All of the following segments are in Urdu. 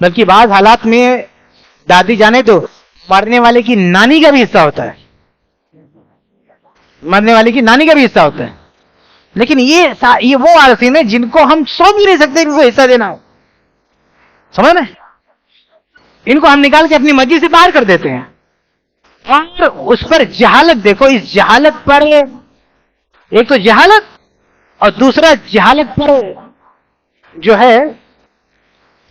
بلکہ بعض حالات میں دادی جانے تو مرنے والے کی نانی کا بھی حصہ ہوتا ہے، مرنے والے کی نانی کا بھی حصہ ہوتا ہے. لیکن یہ وہ وارثین ہیں جن کو ہم سوچ بھی نہیں سکتے ان کو حصہ دینا ہو. سمجھ میں؟ ان کو ہم نکال کے اپنی مرضی سے باہر کر دیتے ہیں. اور اس پر جہالت دیکھو، اس جہالت پر ایک تو جہالت اور دوسرا جہالت پر جو ہے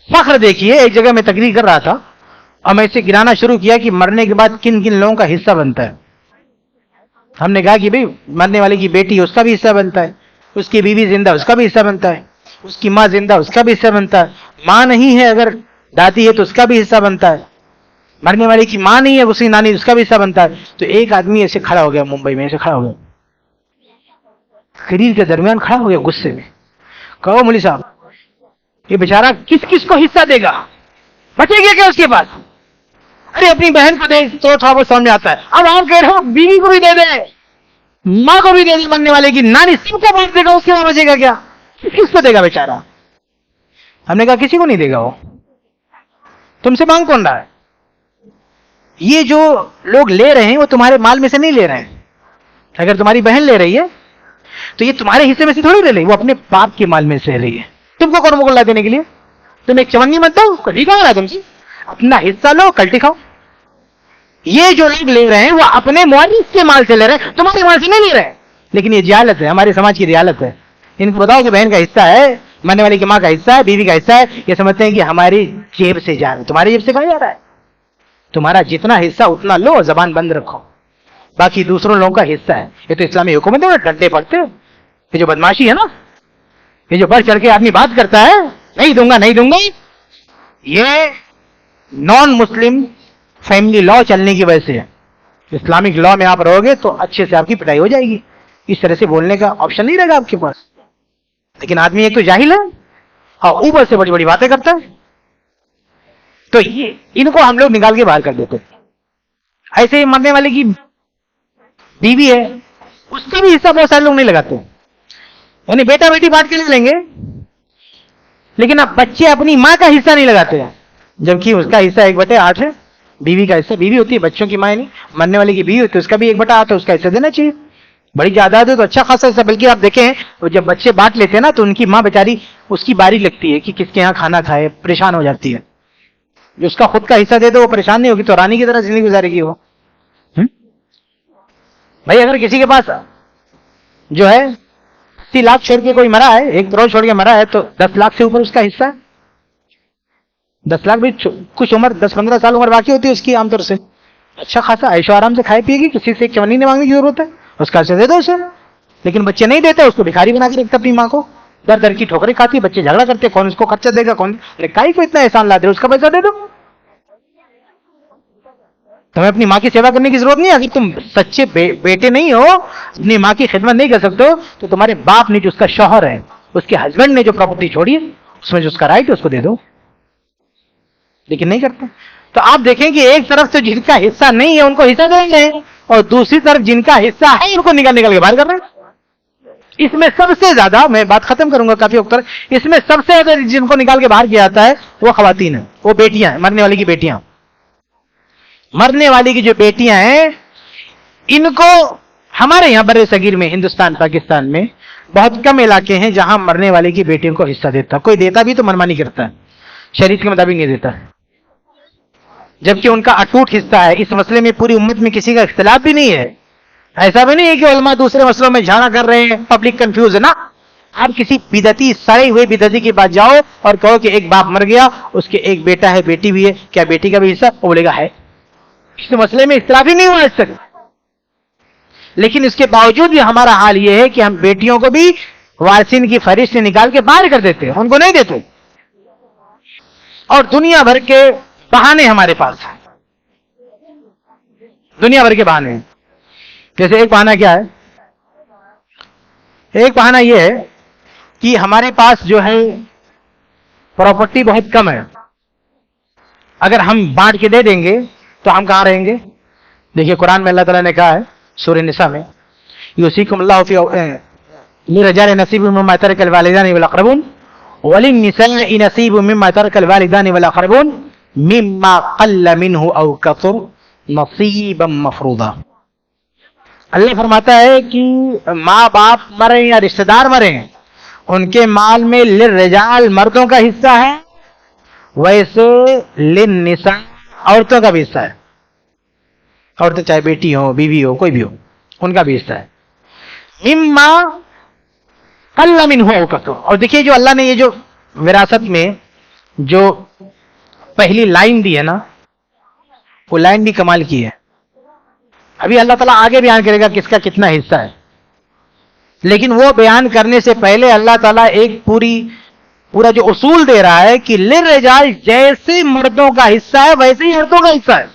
فخر. دیکھیے ایک جگہ میں تقریر کر رہا تھا اور میں اسے گرانا شروع کیا کہ مرنے کے بعد کن کن لوگوں کا حصہ بنتا ہے. ہم نے کہا کہ بھئی مرنے والے کی بیٹی اس کا بھی حصہ بنتا ہے، اس کی بیوی زندہ اس کا بھی حصہ بنتا ہے، اس کی ماں زندہ اس کا بھی حصہ بنتا ہے، ماں نہیں ہے اگر دادی ہے تو اس کا بھی حصہ بنتا ہے، مرنے والے کی ماں نہیں ہے اس کی نانی اس کا بھی حصہ بنتا ہے. تو ایک آدمی ایسے کھڑا ہو گیا، ممبئی میں ایسے کھڑا ہو گیا، قریر کے درمیان کھڑا ہو گیا غصے میں. کہو مولوی صاحب یہ بیچارہ کس کس کو حصہ دے گا؟ بچے گا کیا اس کے پاس؟ ارے اپنی بہن کو دے تو تھوڑا بہت سمجھ آتا ہے. اب آپ کہہ رہے ہو بیوی کو بھی دے دے، ماں کو بھی دے دے، مرنے والے کی نانی، سب کو بانٹ دے گا، اس کے بعد بچے گا کیا؟ کس کو دے گا بیچارہ؟ ہم نے کہا کسی کو نہیں دے گا. وہ تم سے مانگ کون رہا ہے؟ یہ جو لوگ لے رہے ہیں وہ تمہارے مال میں سے نہیں لے رہے ہیں. اگر تمہاری بہن لے رہی ہے تو یہ تمہارے حصے میں سے تھوڑی لے رہی، وہ اپنے باپ کے مال میں سے لے رہی ہے. تم کو کون مغل دینے کے لیے؟ تم ایک چونی مت دو، کٹی کھا رہا ہے تم سے، اپنا حصہ لو کلٹی کھاؤ. یہ جو لوگ لے رہے ہیں وہ اپنے مورث کے مال سے لے رہے ہیں، تمہارے مال سے نہیں لے رہے ہیں. لیکن یہ جہالت ہے، ہمارے سماج کی جہالت ہے. ان کو بتاؤ کہ بہن کا حصہ ہے، مرنے والے کی ماں کا حصہ ہے، بیوی کا حصہ ہے، یہ سمجھتے ہیں کہ ہماری جیب سے جا رہا ہے. تمہاری جیب سے کہاں جا رہا ہے؟ تمہارا جتنا حصہ اتنا لو، زبان بند رکھو، باقی دوسروں لوگوں کا حصہ ہے. یہ تو اسلامی حکومت ہے، ڈنڈے پڑتے. یہ جو بدماشی ہے نا، یہ جو بڑھ چڑھ کے آدمی بات کرتا ہے نہیں دوں گا نہیں دوں گا، یہ نان مسلم فیملی لا چلنے کی وجہ سے ہے. اسلامک لا میں آپ رہو گے تو اچھے سے آپ کی پٹائی ہو جائے گی. اس طرح سے بولنے کا آپشن نہیں رہے گا آپ کے پاس. لیکن آدمی ایک تو جاہل ہے اور اوپر سے بڑی بڑی باتیں کرتا ہے. تو یہ ان کو ہم لوگ نکال کے باہر کر دیتے. ایسے ہی مرنے والے کی بیوی ہے، اس کا بھی حصہ بہت سارے لوگ نہیں لگاتے. یعنی بیٹا بیٹی بانٹ کے لے لیں گے، لیکن اب بچے اپنی ماں کا حصہ نہیں لگاتے ہیں، جبکہ اس کا حصہ 1/8 ہے. بیوی کا حصہ، بیوی ہوتی ہے بچوں کی ماں نہیں، مرنے والے کی بیوی ہوتی ہے اس کا بھی 1/8 ہے، اس کا حصہ دینا چاہیے. بڑی جائیداد ہے تو اچھا خاصا حصہ. بلکہ آپ دیکھیں وہ جب بچے بانٹ لیتے ہیں نا تو ان کی ماں بیچاری اس کی باری لگتی ہے کہ کس کے یہاں کھانا کھائے، پریشان ہو جاتی ہے. جو اس کا خود کا حصہ دے دو وہ پریشان نہیں ہوگی تو رانی کی طرح زندگی گزارے گی. وہ بھائی اگر کسی کے پاس جو ہے 80 لاکھ چھوڑ کے کوئی مرا ہے، 1 کروڑ چھوڑ کے مرا ہے تو 10 لاکھ سے اوپر اس کا حصہ ہے. 10 لاکھ بھی کچھ عمر 10-15 سال عمر باقی ہوتی ہے اس کی عام طور سے. اچھا خاصا عیش و آرام سے کھائے پیے گی، کسی سے ایک چونی نہیں مانگنے کی ضرورت ہے، اس کا حصہ دے دو اسے. لیکن بچے نہیں دیتے، اس کو بھکاری بنا کے رکھتے اپنی ماں کو، در در کی ٹھوکریں کھاتی، بچے جھگڑا کرتے کون اس کو خرچہ دے گا کون. ارے کائی کو اتنا احسان لا دے، اس کا پیسہ دے دو. تمہیں اپنی ماں کی سیوا کرنے کی ضرورت نہیں ہے. اگر تم سچے بیٹے نہیں ہو، اپنی ماں کی خدمت نہیں کر سکتے ہو تو تمہارے باپ نے جو اس کا شوہر ہے، اس کے ہسبینڈ نے جو پراپرٹی چھوڑی ہے اس میں جو اس کا رائٹ ہے اس کو دے دو. لیکن نہیں کرتے. تو آپ دیکھیں کہ ایک طرف تو جن کا حصہ نہیں ہے ان کو حصہ دیں گے، اور دوسری طرف جن کا حصہ ہے ان کو نکال کے باہر کر رہے ہیں. اس میں سب سے زیادہ، میں بات ختم کروں گا کافی وقت تک، اس میں سب سے زیادہ جن کو نکال کے باہر کیا جاتا ہے وہ خواتین ہیں، وہ بیٹیاں ہیں، مرنے والی کی بیٹیاں. مرنے والی کی جو بیٹیاں ہیں ان کو ہمارے یہاں بر صغیر میں، ہندوستان پاکستان میں بہت کم علاقے ہیں جہاں مرنے والے کی بیٹیوں کو حصہ دیتا. کوئی دیتا بھی تو منمانی کرتا ہے، شریعت کے مطابق نہیں دیتا. جبکہ ان کا اٹوٹ حصہ ہے. اس مسئلے میں پوری امت میں کسی کا اختلاف بھی نہیں ہے. ایسا بھی نہیں ہے کہ علماء دوسرے مسئلوں میں جھاڑا کر رہے ہیں، پبلک کنفیوز ہے نا. آپ کسی بدعتی، سڑے ہوئے بدعتی کے پاس جاؤ اور کہو کہ ایک باپ مر گیا، اس کے ایک بیٹا ہے، بیٹی بھی ہے، کیا بیٹی کا بھی حصہ؟ وہ بولے گا ہے. اس مسئلے میں اختلاف ہی نہیں ہوا آج تک. لیکن اس کے باوجود بھی ہمارا حال یہ ہے کہ ہم بیٹیوں کو بھی وارثین کی فہرست سے نکال کے باہر کر دیتے ہیں، ان کو نہیں دیتے. اور دنیا بھر کے بہانے ہمارے پاس ہیں، دنیا بھر کے بہانے ہیں. جیسے ایک بہانہ کیا ہے؟ ایک بہانہ یہ ہے کہ ہمارے پاس جو ہے پراپرٹی بہت کم ہے، اگر ہم بانٹ کے دے دیں گے تو ہم کہاں رہیں گے؟ دیکھیے قرآن میں اللہ تعالیٰ نے کہا ہے سورہ نساء میں، یوصیکم اللہ فی للرجال نصیب مما ترک الوالدان والاقربون وَلِلنِّسَاءِ نَصِيبٌ مِّمَّا تَرَكَ الْوَالِدَانِ وَالْأَقْرَبُونَ مِمَّا قَلَّ مِنْهُ أَوْ كَثُرَ نَصِيبًا مَّفْرُوضًا. اللہ فرماتا ہے کہ ماں باپ مرے یا رشتہ دار مرے ان کے مال میں للرجال مردوں کا حصہ ہے، ویسے للنساء عورتوں کا بھی حصہ ہے. عورتیں چاہے بیٹی ہو بیوی ہو کوئی بھی ہو ان کا بھی حصہ ہے. مما قل منہ او کثر. اور دیکھیے جو اللہ نے یہ جو وراثت میں جو پہلی لائن دی ہے نا وہ لائن بھی کمال کی ہے. ابھی اللہ تعالیٰ آگے بیان کرے گا کس کا کتنا حصہ ہے، لیکن وہ بیان کرنے سے پہلے اللہ تعالیٰ ایک پورا جو اصول دے رہا ہے کہ للرجال جیسے مردوں کا حصہ ہے ویسے ہی عورتوں کا حصہ ہے.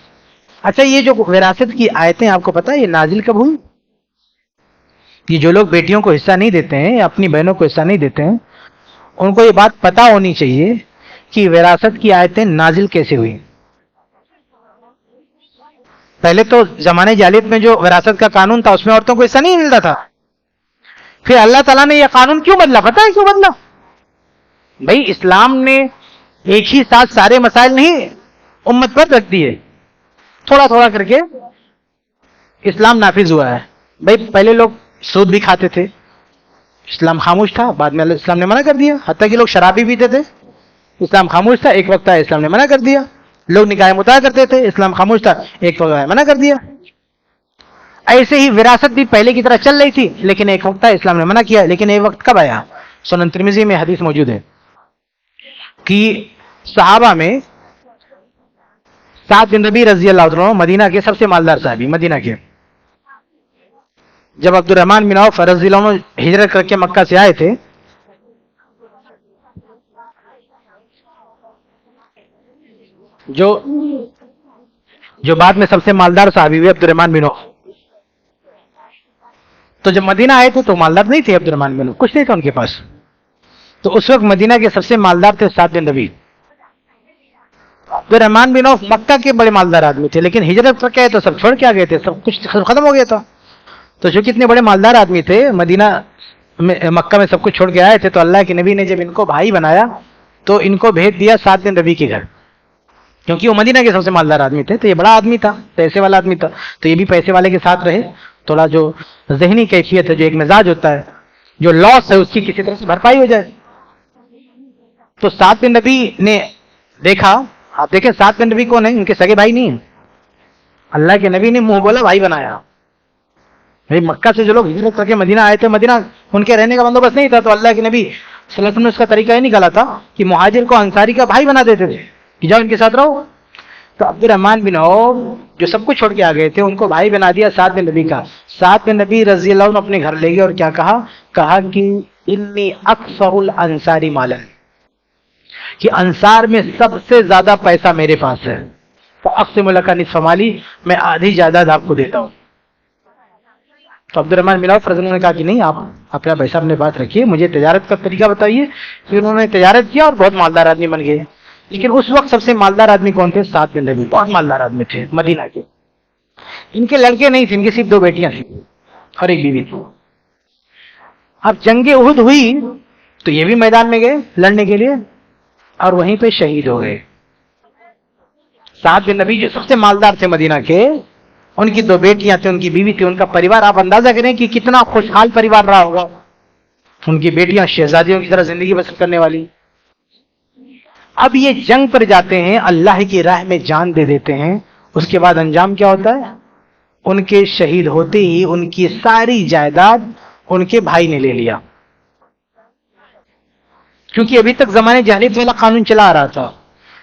اچھا یہ جو وراثت کی آیتیں آپ کو پتا ہے یہ نازل کب ہوئی؟ کہ جو لوگ بیٹیوں کو حصہ نہیں دیتے ہیں یا اپنی بہنوں کو حصہ نہیں دیتے ہیں ان کو یہ بات پتا ہونی چاہیے کہ وراثت کی آیتیں نازل کیسے ہوئی. پہلے تو زمانے جاہلیت میں جو وراثت کا قانون تھا اس میں عورتوں کو حصہ نہیں ملتا تھا. پھر اللہ تعالیٰ نے یہ قانون کیوں بدلا؟ پتا ہے کیوں بدلا؟ بھائی اسلام نے ایک ہی ساتھ سارے مسائل نہیں امت پر رکھ دیے، تھوڑا تھوڑا کر کے اسلام نافذ ہوا ہے. بھائی پہلے لوگ سود بھی کھاتے تھے، اسلام خاموش تھا، بعد میں اسلام نے منع کر دیا. حتیٰ کہ لوگ شراب بھی پیتے تھے، اسلام خاموش تھا، ایک وقت آیا اسلام نے منع کر دیا. لوگ نکاح مطاع کرتے تھے، اسلام خاموش تھا، ایک وقت آیا منع کر دیا. ایسے ہی وراثت بھی پہلے کی طرح چل رہی تھی لیکن ایک وقت آیا اسلام نے منع کیا. لیکن ایک وقت کب آیا؟ سنن ترمذی میں حدیث موجود ہے کہ صحابہ میں سعد بن ربیع رضی اللہ عنہ مدینہ کے سب سے مالدار صحابی مدینہ کے، جب عبد الرحمن بن عوف رضی اللہ عنہ ہجرت کر کے مکہ سے آئے تھے جو بعد میں سب سے مالدار صحابی ہوئے عبد الرحمن بن عوف، تو جب مدینہ آئے تھے تو مالدار نہیں تھے عبد الرحمن بن عوف، کچھ نہیں تھا ان کے پاس. تو اس وقت مدینہ کے سب سے مالدار تھے سعد بن ربیع. عبد الرحمن بن عوف مکہ کے بڑے مالدار آدمی تھے لیکن ہجرت کر کے آئے تو سب چھوڑ کے آ گئے تھے، سب کچھ ختم ہو گیا تھا. تو جو کتنے بڑے مالدار آدمی تھے مدینہ میں مکہ میں سب کچھ چھوڑ کے آئے تھے، تو اللہ کے نبی نے جب ان کو بھائی بنایا تو ان کو بھیج دیا سعد بن ربیع کے گھر، کیونکہ وہ مدینہ کے سب سے مالدار آدمی تھے. تو یہ بڑا آدمی تھا، پیسے والا آدمی تھا، تو یہ بھی پیسے والے کے ساتھ رہے. تھوڑا جو ذہنی کیفیت ہے، جو ایک مزاج ہوتا ہے، جو لاس ہے اس کی کسی طرح سے بھرپائی ہو جائے. تو سعد بن ربیع نے دیکھا، آپ دیکھیں سعد بن ربیع کون ہے؟ ان کے سگے بھائی نہیں ہیں، اللہ کے نبی نے منہ بولا بھائی بنایا. مکہ سے جو لوگ ہجرت کر کے مدینہ آئے تھے، مدینہ ان کے رہنے کا بندوبست نہیں تھا، تو اللہ کے نبی صلی اللہ علیہ وسلم نے اس کا طریقہ یہ نکالا تھا کہ مہاجر کو انصاری کا بھائی بنا دیتے تھے کہ جاؤ ان کے ساتھ رہو. تو عبد الرحمن بن عوف جو سب کچھ چھوڑ کے آ گئے تھے ان کو بھائی بنا دیا سعد بن ربیع کا. سعد بن ربیع رضی اللہ عنہ اپنے گھر لے گئے اور کیا کہا کہ انی اکثر الانصار مالا، کہ انصار میں سب سے زیادہ پیسہ میرے پاس ہے، فاقسم لک نصف مالی، میں آدھی جائیداد آپ کو دیتا ہوں. تو عبد الرحمن بن عوف رضی اللہ عنہ نے کہا کہ نہیں، آپ اپنا پیسہ اپنے پاس رکھیے، مجھے تجارت کا طریقہ بتائیے. پھر انہوں نے تجارت کیا اور بہت مالدار آدمی بن گئے. لیکن اس وقت سب سے مالدار آدمی کون تھے؟ سعد بن ربیع، بہت مالدار آدمی تھے مدینہ کے. ان کے لڑکے نہیں تھے، ان کی صرف 2 بیٹیاں تھیں اور ایک بیوی تھی. اب جنگ احد ہوئی تو یہ بھی میدان میں گئے لڑنے کے لیے اور وہیں پہ شہید ہو گئے. سعد بن ربیع جو سب سے مالدار تھے مدینہ کے، ان کی 2 بیٹیاں تھیں، ان کی بیوی تھی، ان کا پریوار آپ اندازہ کریں کہ کتنا خوشحال پریوار رہا ہوگا. ان کی بیٹیاں شہزادیوں کی طرح زندگی بسر کرنے والی. اب یہ جنگ پر جاتے ہیں، اللہ کی راہ میں جان دے دیتے ہیں. اس کے بعد انجام کیا ہوتا ہے؟ ان کے شہید ہوتے ہی ان کی ساری جائیداد ان کے بھائی نے لے لیا، کیونکہ ابھی تک زمانے جاہلیت والا قانون چلا آ رہا تھا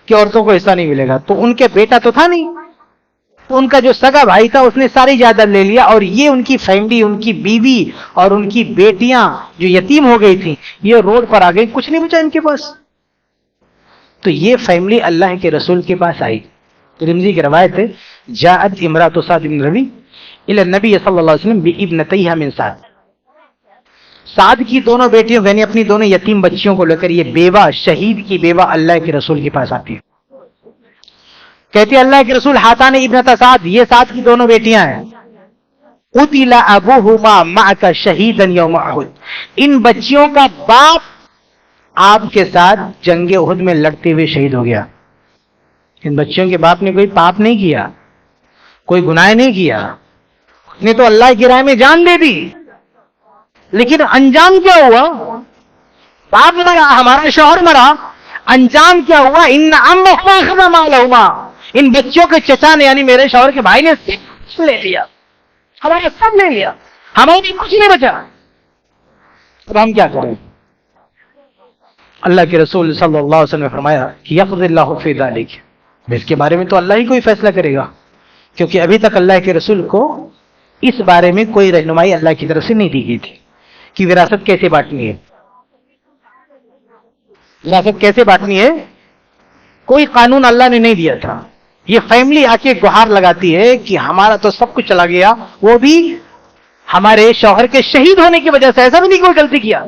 کہ عورتوں کو حصہ نہیں ملے گا. تو ان کے بیٹا تو تھا نہیں، تو ان کا جو سگا بھائی تھا اس نے ساری جائیداد لے لیا. اور یہ ان کی فیملی، ان کی بیوی اور ان کی بیٹیاں جو یتیم ہو گئی تھیں یہ روڈ پر آ گئی، کچھ نہیں بچا ان کے پاس. تو یہ فیملی اللہ کے رسول کے پاس آئی. ترمذی کی روایت ہے جاءت امرأۃ سعد بن ربیع الی النبی صلی اللہ علیہ وسلم بابنتیہا من سعد. سعد کی دونوں بیٹیوں یعنی اپنی دونوں یتیم بچیوں کو لے کر یہ بیوہ، شہید کی بیوہ اللہ کے رسول کے پاس آتی ہے. کہتی ہے اللہ کے رسول ہاتان ابنتا سعد، یہ سعد کی دونوں بیٹیاں ہیں. قتل ابوہما معک شہیدا یوم احد، ان بچیوں کا باپ آپ کے ساتھ جنگ احد میں لڑتے ہوئے شہید ہو گیا. ان بچوں کے باپ نے کوئی پاپ نہیں کیا, کوئی گناہ نہیں کیا, اس نے تو اللہ کی راہ میں جان دے دی, لیکن انجام کیا ہوا؟ باپ مرا, ہمارا شوہر مرا, انجام کیا ہوا؟ ان عمہما اخذ مالہما, ان بچوں کے چچا نے یعنی میرے شوہر کے بھائی نے سب لے لیا, ہمارا سب لے لیا, ہمارے لیے کچھ نہیں بچا. اب ہم کیا کریں؟ اللہ کے رسول صلی اللہ علیہ وسلم نے فرمایا کہ یقضی اللہ فی ذلک, اس کے بارے میں تو اللہ ہی کوئی فیصلہ کرے گا, کیونکہ ابھی تک اللہ کے رسول کو اس بارے میں کوئی رہنمائی اللہ کی طرف سے نہیں دی گئی تھی کہ وراثت کیسے بانٹنی ہے. وراثت کیسے بانٹنی ہے کوئی قانون اللہ نے نہیں دیا تھا. یہ فیملی آ کے گہار لگاتی ہے کہ ہمارا تو سب کچھ چلا گیا, وہ بھی ہمارے شوہر کے شہید ہونے کی وجہ سے, ایسا بھی نہیں کوئی غلطی کیا.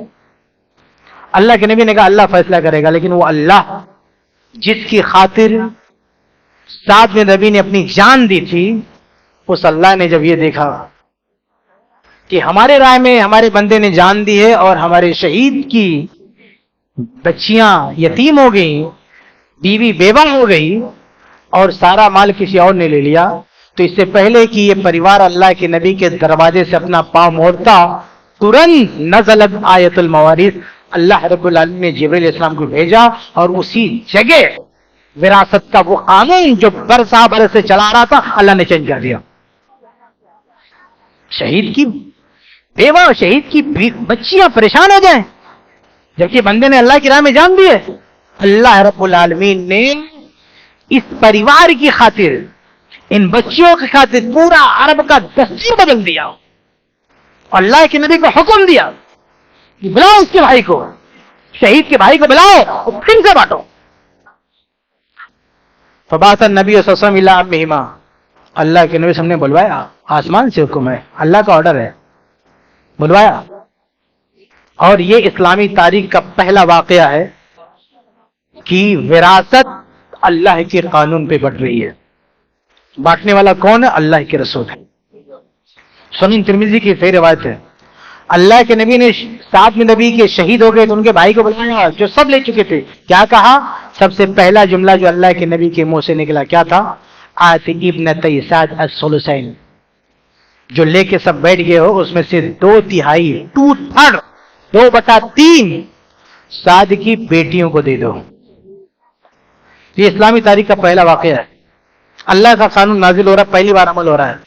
اللہ کے نبی نے کہا اللہ فیصلہ کرے گا, لیکن وہ اللہ جس کی خاطر سعد بن ربیع نے اپنی جان دی تھی, اس اللہ نے جب یہ دیکھا کہ ہمارے رائے میں ہمارے بندے نے جان دی ہے اور ہمارے شہید کی بچیاں یتیم ہو گئی, بیوی بیوہ ہو گئی, اور سارا مال کسی اور نے لے لیا, تو اس سے پہلے کہ یہ پریوار اللہ کے نبی کے دروازے سے اپنا پاؤں موڑتا, ترنت نزلت آیت الموارث, اللہ رب العالمین نے جبرائیل علیہ السلام کو بھیجا, اور اسی جگہ وراثت کا وہ قانون جو برسا برس سے چلا رہا تھا اللہ نے چینج کر دیا. شہید کی بیوہ, شہید کی بچیاں پریشان ہو جائیں جبکہ بندے نے اللہ کی راہ میں جان دی ہے. اللہ رب العالمین نے اس پریوار کی خاطر, ان بچیوں کی خاطر پورا عرب کا دستور بدل دیا, اور اللہ کے نبی کو حکم دیا کہ بلاؤ اس کے بھائی کو, شہید کے بھائی کو بلاؤ اور پھر سے بانٹو. فبعث النبی صلی اللہ علیہ وسلم الی عمہما, اللہ کے نبی نے بلوایا, آسمان سے حکم ہے, اللہ کا آرڈر ہے, بلوایا. اور یہ اسلامی تاریخ کا پہلا واقعہ ہے کہ وراثت اللہ کے قانون پہ بٹ رہی ہے. بانٹنے والا کون ہے؟ اللہ کے رسول ہے. سنن ترمذی کی صحیح روایت ہے, اللہ کے نبی نے سعد بن ربیع کے شہید ہو گئے تو ان کے بھائی کو بلایا جو سب لے چکے تھے. کیا کہا؟ سب سے پہلا جملہ جو اللہ کے نبی کے منہ سے نکلا کیا تھا؟ آت ابنتی سعد الثلثین, جو لے کے سب بیٹھ گئے ہو اس میں سے 2/3 2/3 سعد کی بیٹیوں کو دے دو. یہ اسلامی تاریخ کا پہلا واقعہ ہے. اللہ کا قانون نازل ہو رہا ہے, پہلی بار عمل ہو رہا ہے.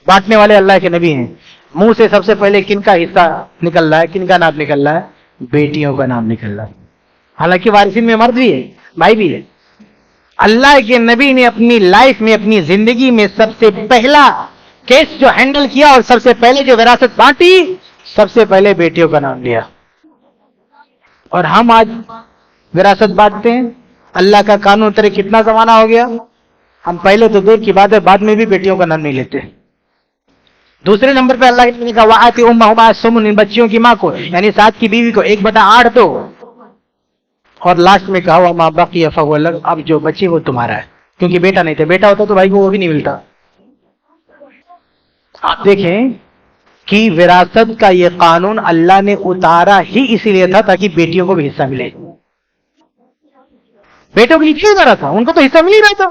بانٹنے والے اللہ کے نبی ہیں. منہ سے سب سے پہلے کن کا حصہ نکل رہا ہے, کن کا نام نکل رہا ہے؟ بیٹیوں کا نام نکل رہا ہے. حالانکہ وارثین میں مرد بھی ہے, بھائی بھی ہے. اللہ کے نبی نے اپنی لائف میں, اپنی زندگی میں سب سے پہلا کیس جو ہینڈل کیا اور سب سے پہلے جو وراثت بانٹی, سب سے پہلے بیٹیوں کا نام لیا. اور ہم آج وراثت بانٹتے ہیں. اللہ کا قانون اترے کتنا زمانہ ہو گیا, ہم پہلے تو دور کی بات ہے, بعد میں بھی بیٹیوں کا نام نہیں لیتے. دوسرے نمبر پہ اللہ نے کہا وآت امہما الثمن, ان بچیوں کی ماں کو یعنی سعد کی بیوی کو 1/8 دو. اور لاسٹ میں کہا وما بقی فهو لک, اب جو بچی وہ تمہارا ہے, کیونکہ بیٹا نہیں تھا, بیٹا ہوتا تو بھائی کو وہ بھی نہیں ملتا. آپ دیکھیں کہ وراثت کا یہ قانون اللہ نے اتارا ہی اسی لیے تھا تاکہ بیٹیوں کو بھی حصہ ملے. بیٹوں کے لیے کیوں اتارا تھا؟ ان کو تو حصہ مل ہی رہا تھا.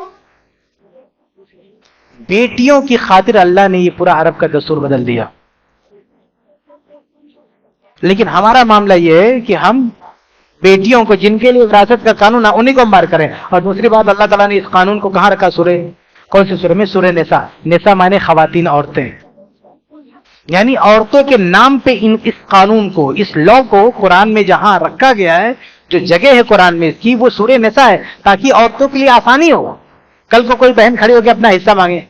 بیٹیوں کی خاطر اللہ نے یہ پورا عرب کا دستور بدل دیا. لیکن ہمارا معاملہ یہ ہے کہ ہم بیٹیوں کو, جن کے لیے وراثت کا قانون ہے, انہیں کو مار کریں. اور دوسری بات, اللہ تعالیٰ نے اس قانون کو کہاں رکھا؟ سورہ, کون سی سورہ میں؟ سورہ نساء. نساء مانے خواتین, عورتیں, یعنی عورتوں کے نام پہ اس قانون کو, اس لا کو قرآن میں جہاں رکھا گیا ہے, جو جگہ ہے قرآن میں اس کی, وہ سورہ نساء ہے, تاکہ عورتوں کے لیے آسانی ہو. کل کو کوئی بہن کھڑی ہو کے اپنا حصہ مانگے,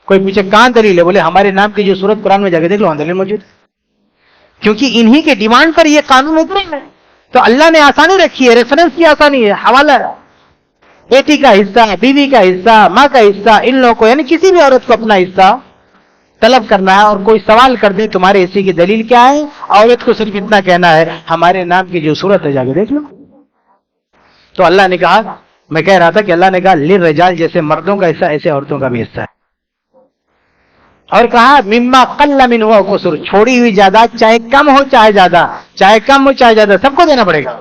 کوئی پوچھے کہاں دلیل ہے, بولے ہمارے نام کی جو سورت قرآن میں جا کے دیکھ لو, وہاں دلیل موجود ہے. کیونکہ انہی کے ڈیمانڈ پر یہ قانون اترا ہے, تو اللہ نے آسانی رکھی ہے, ریفرنس کی آسانی ہے, حوالہ ہے. بیٹی کا حصہ, بیوی کا حصہ, ماں کا حصہ, ان لوگوں کو یعنی کسی بھی عورت کو اپنا حصہ طلب کرنا ہے. اور کوئی سوال کر دے تمہارے حصے کی دلیل کیا ہے, عورت کو صرف اتنا کہنا ہے ہمارے نام کی جو سورت ہے جا کے دیکھ لو. تو اللہ نے کہا, میں کہہ رہا تھا کہ اللہ نے کہا للرجال, جیسے مردوں کا حصہ ایسے عورتوں کا بھی حصہ ہے. اور کہا مما قل منہ و کثر, چھوڑی ہوئی جائیداد چاہے کم ہو چاہے زیادہ, چاہے کم ہو چاہے زیادہ, سب کو دینا پڑے گا.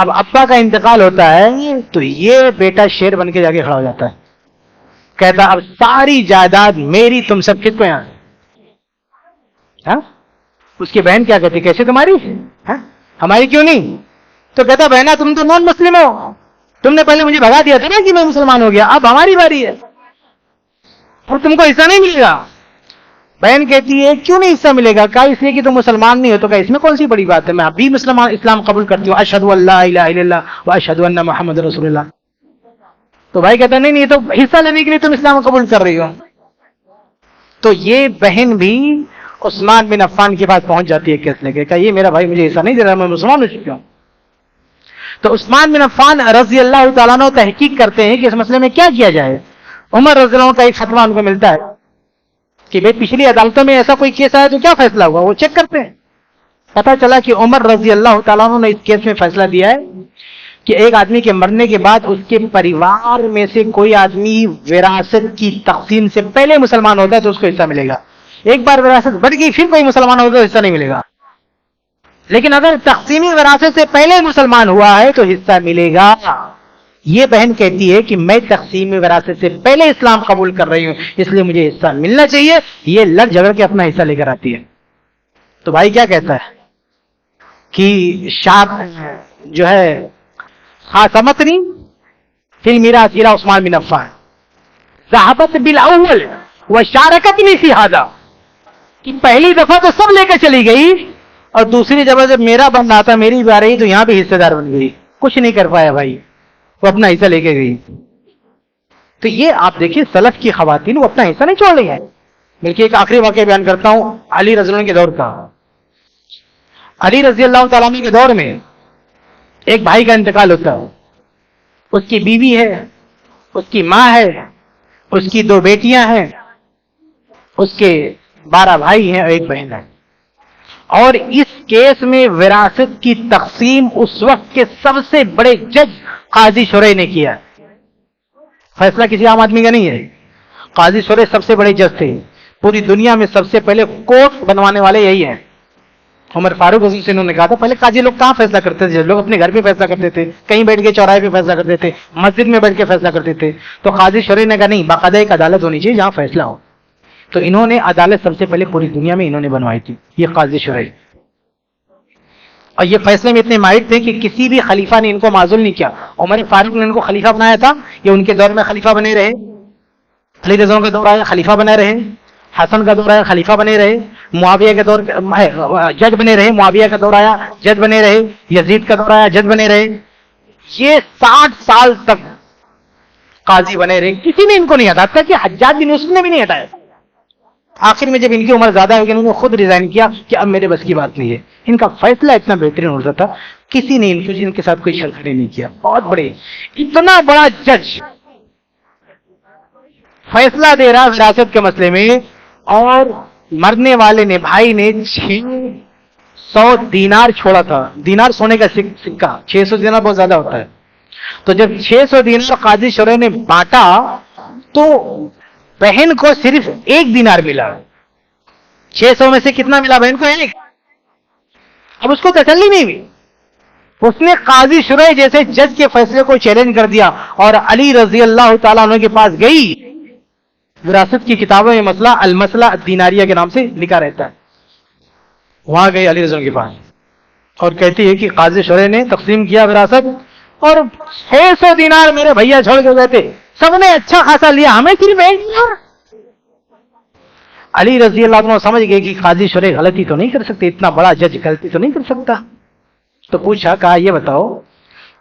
اب ابا کا انتقال ہوتا ہے تو یہ بیٹا شیر بن کے جا کے کھڑا ہو جاتا ہے, کہتا اب ساری جائیداد میری, تم سب کس کو یہاں. اس کی بہن کیا کہتی, کیسے تمہاری, ہماری کیوں نہیں؟ تو کہتا بہنا تم تو نان مسلم ہو, تم نے پہلے مجھے بھگا دیا تھا نا کہ میں مسلمان ہو گیا, اب ہماری باری ہے اور تم کو حصہ نہیں ملے گا. بہن کہتی ہے کیوں نہیں حصہ ملے گا؟ کہا اس لیے کہ تم مسلمان نہیں ہو. تو کہا اس میں کون سی بڑی بات ہے, میں ابھی اسلام قبول کرتی ہوں, اشہد ان لا الہ الا اللہ و اشہد ان محمد رسول اللہ. تو بھائی کہتا نہیں, یہ تو حصہ لینے کے لیے تم اسلام قبول کر رہی ہو. تو یہ بہن بھی عثمان بن عفان کے پاس پہنچ جاتی ہے کیس لے کے, کہا یہ میرا بھائی مجھے حصہ نہیں دے رہا, میں مسلمان ہو چکا ہوں. تو عثمان بن عفان رضی اللہ تعالیٰ عنہ تحقیق کرتے ہیں کہ اس مسئلے میں کیا کیا جائے. عمر رضی اللہ عنہ کا ایک فتویٰ ان کو ملتا ہے کہ بھائی پچھلی عدالتوں میں ایسا کوئی کیس آیا تو کیا فیصلہ ہوا, وہ چیک کرتے ہیں. پتا چلا کہ عمر رضی اللہ تعالیٰ عنہ نے اس کیس میں فیصلہ دیا ہے کہ ایک آدمی کے مرنے کے بعد اس کے پریوار میں سے کوئی آدمی وراثت کی تقسیم سے پہلے مسلمان ہوتا ہے تو اس کو حصہ ملے گا. ایک بار وراثت بڑھ گئی پھر کوئی مسلمان ہوگا تو حصہ نہیں ملے گا. لیکن اگر تقسیمی وراثت سے پہلے مسلمان ہوا ہے تو حصہ ملے گا. یہ بہن کہتی ہے کہ میں تقسیمی وراثت سے پہلے اسلام قبول کر رہی ہوں, اس لیے مجھے حصہ ملنا چاہیے. یہ لڑ جھگڑ کے اپنا حصہ لے کر آتی ہے. تو بھائی کیا کہتا ہے کہ شاہ جو ہے خاصمتنی فی المیراث الی عثمان بن عفان ذهبت بالاول وشارکتنی فی هذا, کہ پہلی دفعہ تو سب لے کے چلی گئی اور دوسری جگہ جب میرا بن رہا تھا, میری بار رہی, تو یہاں بھی حصے دار بن گئی. کچھ نہیں کر پایا بھائی, وہ اپنا حصہ لے کے گئی. تو یہ آپ دیکھیے سلف کی خواتین وہ اپنا حصہ نہیں چھوڑ رہی ہیں. بلکہ ایک آخری واقعہ بیان کرتا ہوں علی رضی اللہ عنہ کے دور کا. علی رضی اللہ تعالیٰ عنہ کے دور میں ایک بھائی کا انتقال ہوتا ہے. اس کی بیوی ہے, اس کی ماں ہے, اس کی 2 بیٹیاں ہیں, اس کے 12 بھائی ہیں اور 1 بہن ہے. اور اس کیس میں وراثت کی تقسیم اس وقت کے سب سے بڑے جج قاضی شرح نے کیا. فیصلہ کسی عام آدمی کا نہیں ہے. قاضی شرح سب سے بڑے جج تھے. پوری دنیا میں سب سے پہلے کورٹ بنوانے والے یہی ہیں. عمر فاروق عزیز سے انہوں نے کہا تھا پہلے قاضی لوگ کہاں فیصلہ کرتے تھے, لوگ اپنے گھر پہ فیصلہ کرتے تھے, کہیں بیٹھ کے چوراہے پہ فیصلہ کرتے تھے, مسجد میں بیٹھ کے فیصلہ کرتے تھے. تو قاضی شرح نے کہا نہیں, باقاعدہ ایک عدالت ہونی چاہیے جہاں فیصلہ ہو. تو انہوں نے عدالت سب سے پہلے پوری دنیا میں انہوں نے بنوائی تھی, یہ قاضی شرح. اور یہ فیصلے میں اتنے ماہر تھے کہ کسی بھی خلیفہ نے ان کو معزول نہیں کیا. عمر فاروق نے ان کو خلیفہ بنایا تھا, یہ ان کے دور میں خلیفہ بنے رہے. علی رضی اللہ عنہ کا دور آیا خلیفہ بنے رہے, حسن کا دور آیا خلیفہ بنے رہے, معاویہ کے دور جج بنے رہے, معاویہ کا دور آیا جج بنے رہے, یزید کا دور آیا جج بنے رہے. یہ 60 سال تک قاضی بنے رہے, کسی نے ان کو نہیں ہٹایا, تک کہ حجاج بن یوسف نے بھی نہیں ہٹایا. آخر میں جب ان کی عمر زیادہ ہوگی انہوں نے خود ریزائن کیا کہ اب میرے بس کی بات نہیں ہے. ان کا فیصلہ اتنا بہترین ہوتا تھا, کسی نے ان کے ساتھ کوئی چھڑکھڑی نہیں کیا. بہت بڑے, اتنا بڑا جج فیصلہ دے رہا وراثت کے مسئلے میں, اور مرنے والے نے بھائی نے 600 دینار چھوڑا تھا. دینار سونے کا سکہ, 600 دینار بہت زیادہ ہوتا ہے. تو جب 600 دینار قاضی شرح نے بانٹا تو بہن کو صرف 1 دینار ملا. 600 میں سے کتنا ملا بہن کو؟ 1. اب اس کو تسلی نہیں ہوئی, اس نے قاضی شرح جیسے جج کے فیصلے کو چیلنج کر دیا اور علی رضی اللہ تعالیٰ عنہ کے پاس گئی. وراثت کی کتابوں میں مسئلہ المسئلہ الدیناریہ کے نام سے لکھا رہتا ہے. وہاں گئی علی رضی اللہ کے پاس اور کہتی ہے کہ قاضی شرح نے تقسیم کیا وراثت اور 600 دینار میرے بھیا چھوڑ کے گئے تھے, سب نے اچھا خاصا لیا, ہمیں صرف 1 دینار. علی رضی اللہ عنہ سمجھ گئے کہ قاضی شرح غلطی تو نہیں کر سکتے, اتنا بڑا جج غلطی تو نہیں کر سکتا. تو پوچھا, کہا یہ بتاؤ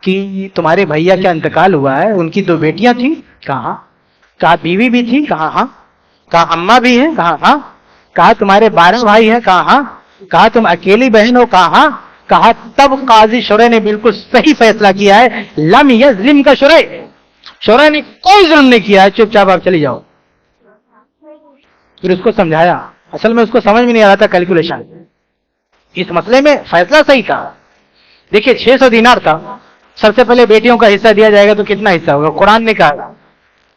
کہ تمہارے بھیا کیا انتقال ہوا ہے, ان کی 2 بیٹیاں تھیں, کہاں؟ کہا بیوی بھی تھی, کہاں؟ ہاں. کہا اماں بھی ہے, کہاں؟ ہاں. کہا تمہارے 12 بھائی ہیں, کہاں؟ ہاں. کہا تم اکیلی بہن ہو, کہاں؟ ہاں. کہا تب قاضی شرح نے بالکل صحیح فیصلہ کیا ہے, لم یظلم کا شرح, شرح نے کوئی ظلم نہیں کیا ہے, چپ چاپ آپ چلی جاؤ. پھر اس کو سمجھایا, اصل میں اس کو سمجھ میں نہیں آ رہا تھا کیلکولیشن. اس مسئلے میں فیصلہ صحیح تھا. دیکھیے 600 دینار تھا, سب سے پہلے بیٹیوں کا حصہ دیا جائے گا تو کتنا حصہ ہوگا؟ قرآن نے کہا